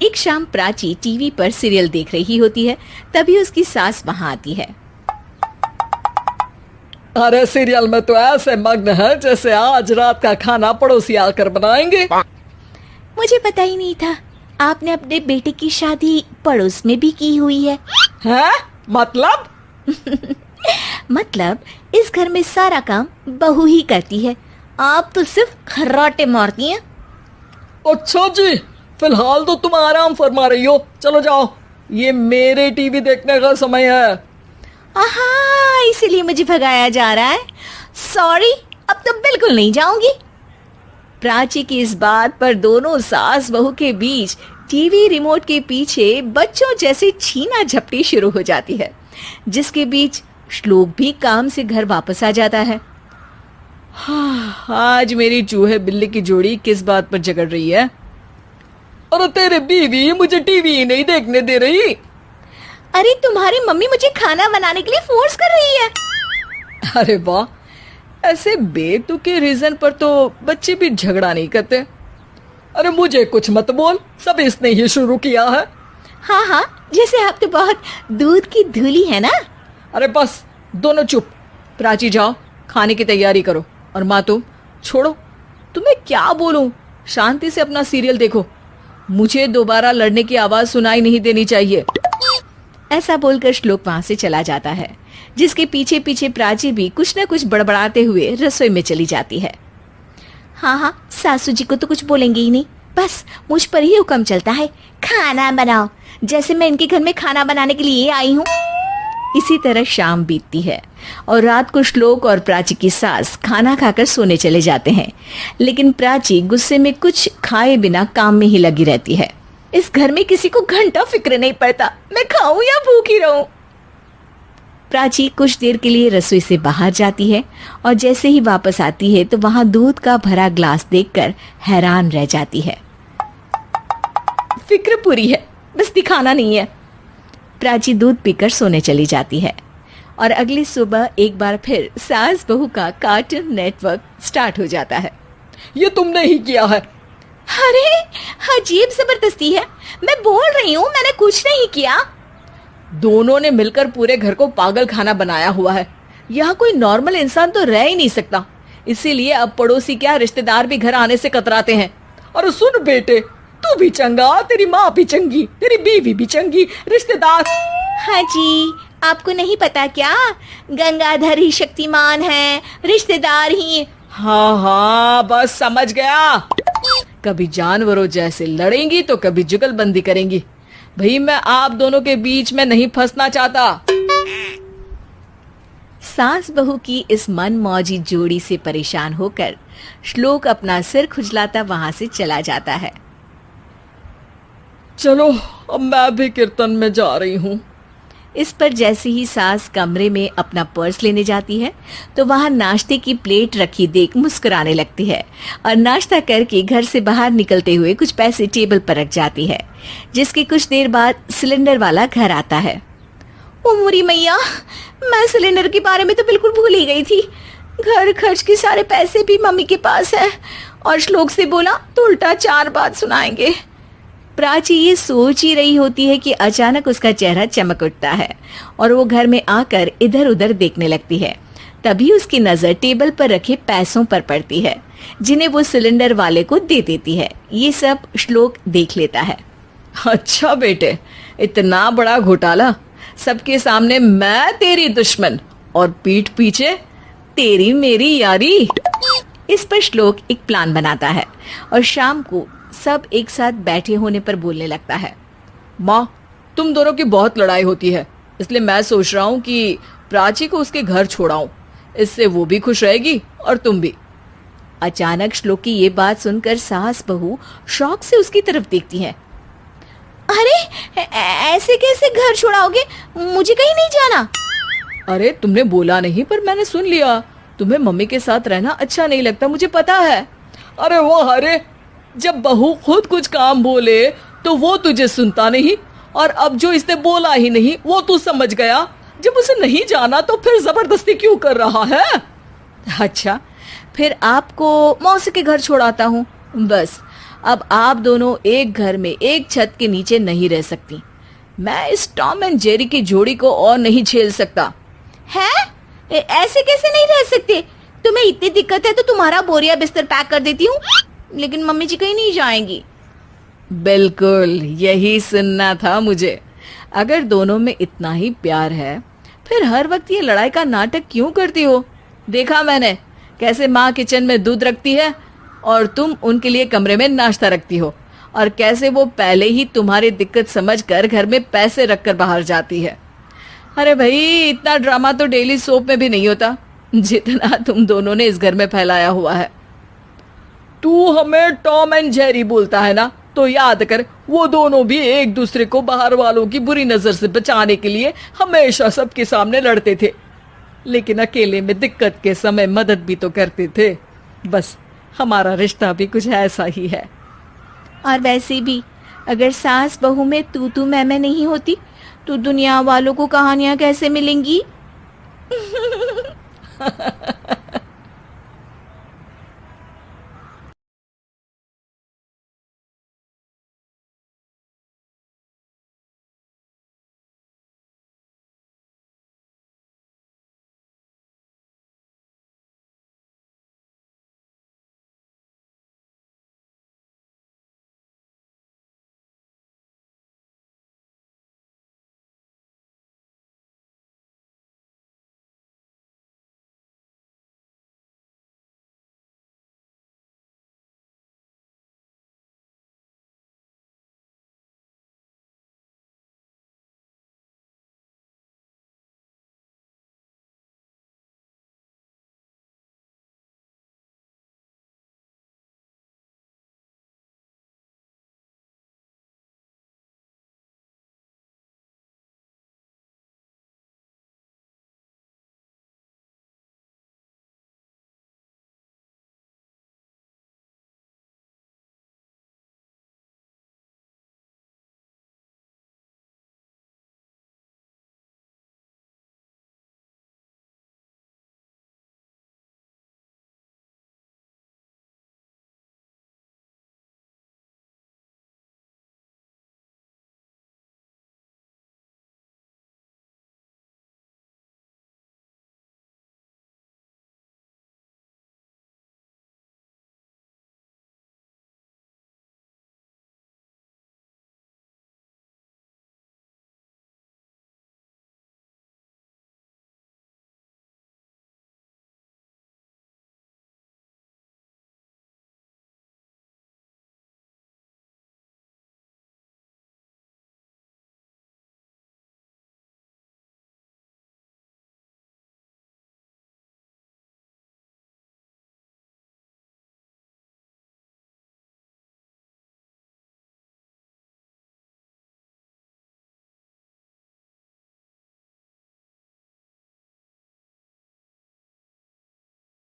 एक शाम प्राची टीवी पर सीरियल देख रही होती है। तभी उसकी सास वहां आती है। अरे सीरियल में तो ऐसे मग्न है जैसे आज रात का खाना पड़ोसी आकर बनाएंगे। मुझे पता ही नहीं था आपने अपने बेटे की शादी पड़ोस में भी की हुई है। हैं? मतलब? मतलब इस घर में सारा काम बहू ही करती है, आप तो सिर्फ खर्राटे मारती हैं। अच्छा जी, फिलहाल तो तुम आराम फरमा रही हो, चलो जाओ, ये मेरे टीवी देखने का समय है। आहा, इसीलिए मुझे भगाया जा रहा है। सॉरी, अब तो बिल्कुल नहीं जाऊंगी। प्राची की इस बात पर दोनों सास बहू के बीच टीवी रिमोट के पीछे बच्चों जैसे छीना झपटी शुरू हो जाती है, जिसके बीच श्लोक भी काम से घर वापस आ जाता है। आज मेरी चूहे बिल्ली की जोड़ी किस बात पर झगड़ रही है? अरे तेरे बीवी मुझे टीवी ही नहीं देखने दे रही। अरे तुम्हारी मम्मी मुझे खाना बनाने के लिए फोर्स कर रही है। अरे वाह, ऐसे बेतुके रीजन पर तो बच्चे भी झगड़ा नहीं करते। अरे मुझे कुछ मत बोल, सब इसने ही शुरू किया है। हाँ हाँ, जैसे आप तो बहुत दूध की धूली है ना। अरे बस, दोनों चुप। प्राची जाओ, खाने की तैयारी करो। और माँ तुम छोड़ो, तुम्हें क्या बोलूं, शांति से अपना सीरियल देखो, मुझे दोबारा लड़ने की आवाज सुनाई नहीं देनी चाहिए। ऐसा बोलकर श्लोक वहां से चला जाता है, जिसके पीछे पीछे प्राची भी कुछ न कुछ बड़बड़ाते हुए रसोई में चली जाती है। हाँ हाँ, सासू जी को तो कुछ बोलेंगे ही नहीं, बस मुझ पर ही हुक्म चलता है, खाना बनाओ, जैसे मैं इनके घर में खाना बनाने के लिए आई हूँ। इसी तरह शाम बीतती है और रात को श्लोक और प्राची की सास खाना खाकर सोने चले जाते हैं, लेकिन प्राची गुस्से में कुछ खाए बिना काम में ही लगी रहती है। इस घर में किसी को घंटा फिक्र नहीं पड़ता, मैं खाऊं या भूखी रहूं। प्राची कुछ देर के लिए रसोई से बाहर जाती है और जैसे ही वापस आती है तो वहां दूध का भरा ग्लास देखकर हैरान रह जाती है। फिक्र पूरी है, बस दिखाना नहीं है। प्राची दूध पीकर सोने चली जाती है और अगली सुबह एक बार फिर सास बहू का कार्टून नेटवर्क स्टार्ट हो जाता है। ये तुमने ही किया है। अरे अजीब जबरदस्ती है, मैं बोल रही हूँ मैंने कुछ नहीं किया। दोनों ने मिलकर पूरे घर को पागल खाना बनाया हुआ है। यहाँ कोई नॉर्मल इंसान तो रह ही नहीं सकता, इसीलिए अब पड़ोसी क्या रिश्तेदार भी घर आने से कतराते हैं। और सुन बेटे, तू भी चंगा, तेरी माँ भी चंगी, तेरी बीवी भी चंगी, रिश्तेदार। हाँ जी, आपको नहीं पता क्या, गंगाधर ही शक्तिमान है, रिश्तेदार ही। हाँ हाँ, बस समझ गया। कभी जानवरों जैसे लड़ेंगी तो कभी जुगलबंदी करेंगी। भाई मैं आप दोनों के बीच में नहीं फंसना चाहता। सास बहू की इस मनमौजी जोड़ी से परेशान होकर श्लोक अपना सिर खुजलाता वहां से चला जाता है। चलो अब मैं भी कीर्तन में जा रही हूँ। इस पर जैसे ही सास कमरे में अपना पर्स लेने जाती है तो वहां नाश्ते की प्लेट रखी देख मुस्कुराने लगती है और नाश्ता करके घर से बाहर निकलते हुए कुछ पैसे टेबल पर रख जाती है, जिसके कुछ देर बाद सिलेंडर वाला घर आता है। ओ मोरी मैया, मैं सिलेंडर के बारे में तो बिल्कुल भूल ही गई थी। घर खर्च के सारे पैसे भी मम्मी के पास है और श्लोक से बोला तो उल्टा 4 बात सुनाएंगे। प्राची ये सोच ही रही होती है कि अचानक उसका चेहरा चमक उठता है और वो घर में आकर इधर उधर देखने लगती है। तभी उसकी नजर टेबल पर रखे पैसों पर पड़ती है, जिन्हें वो सिलेंडर वाले को दे देती है। ये सब श्लोक देख लेता है। अच्छा बेटे, इतना बड़ा घोटाला, सबके सामने मैं तेरी दुश्मन और पीठ पीछे तेरी मेरी यारी। इस पर श्लोक एक प्लान बनाता है और शाम को सब एक साथ बैठे होने पर बोलने लगता है। माँ, तुम दोनों की बहुत लड़ाई होती है, इसलिए मैं सोच रहा हूँ कि प्राची को उसके घर छोड़ाऊं, इससे वो भी खुश रहेगी और तुम भी। अचानक श्लोक की ये बात सुनकर सास बहू शौक से उसकी तरफ देखती हैं। अरे ऐसे कैसे घर छोड़ाओगे, मुझे कहीं नहीं जाना। अरे तुमने बोला नहीं पर मैंने सुन लिया, तुम्हें मम्मी के साथ रहना अच्छा नहीं लगता, मुझे पता है। अरे वो, अरे जब बहू खुद कुछ काम बोले तो वो तुझे सुनता नहीं, और अब जो इसने बोला ही नहीं वो तू समझ गया। जब उसे नहीं जाना तो फिर जबरदस्ती क्यों कर रहा है? अच्छा, फिर आपको मौसी के घर छोड़ाता हूँ, बस अब आप दोनों एक घर में एक छत के नीचे नहीं रह सकती। मैं इस टॉम एंड जेरी की जोड़ी को और नहीं झेल सकता। है? ऐसे कैसे नहीं रह सकते? तुम्हें इतनी दिक्कत है तो तुम्हारा बोरिया बिस्तर पैक कर देती हूँ, लेकिन मम्मी जी कहीं नहीं जाएंगी। बिल्कुल यही सुनना था मुझे। अगर दोनों में इतना ही प्यार है फिर हर वक्त ये लड़ाई का नाटक क्यों करती हो? देखा मैंने कैसे माँ किचन में दूध रखती है और तुम उनके लिए कमरे में नाश्ता रखती हो, और कैसे वो पहले ही तुम्हारी दिक्कत समझकर घर में पैसे रखकर बाहर जाती है। अरे भाई, इतना ड्रामा तो डेली सोप में भी नहीं होता जितना तुम दोनों ने इस घर में फैलाया हुआ है। तू हमें टॉम एंड जेरी बोलता है ना, तो याद कर वो दोनों भी एक दूसरे को बाहर वालों की बुरी नजर से बचाने के लिए हमेशा सबके सामने लड़ते थे, लेकिन अकेले में दिक्कत के समय मदद भी तो करते थे। बस हमारा रिश्ता भी कुछ ऐसा ही है। और वैसे भी अगर सास बहू में तू मैं नहीं होती तो दुनिया वालों को कहानियां कैसे मिलेंगी?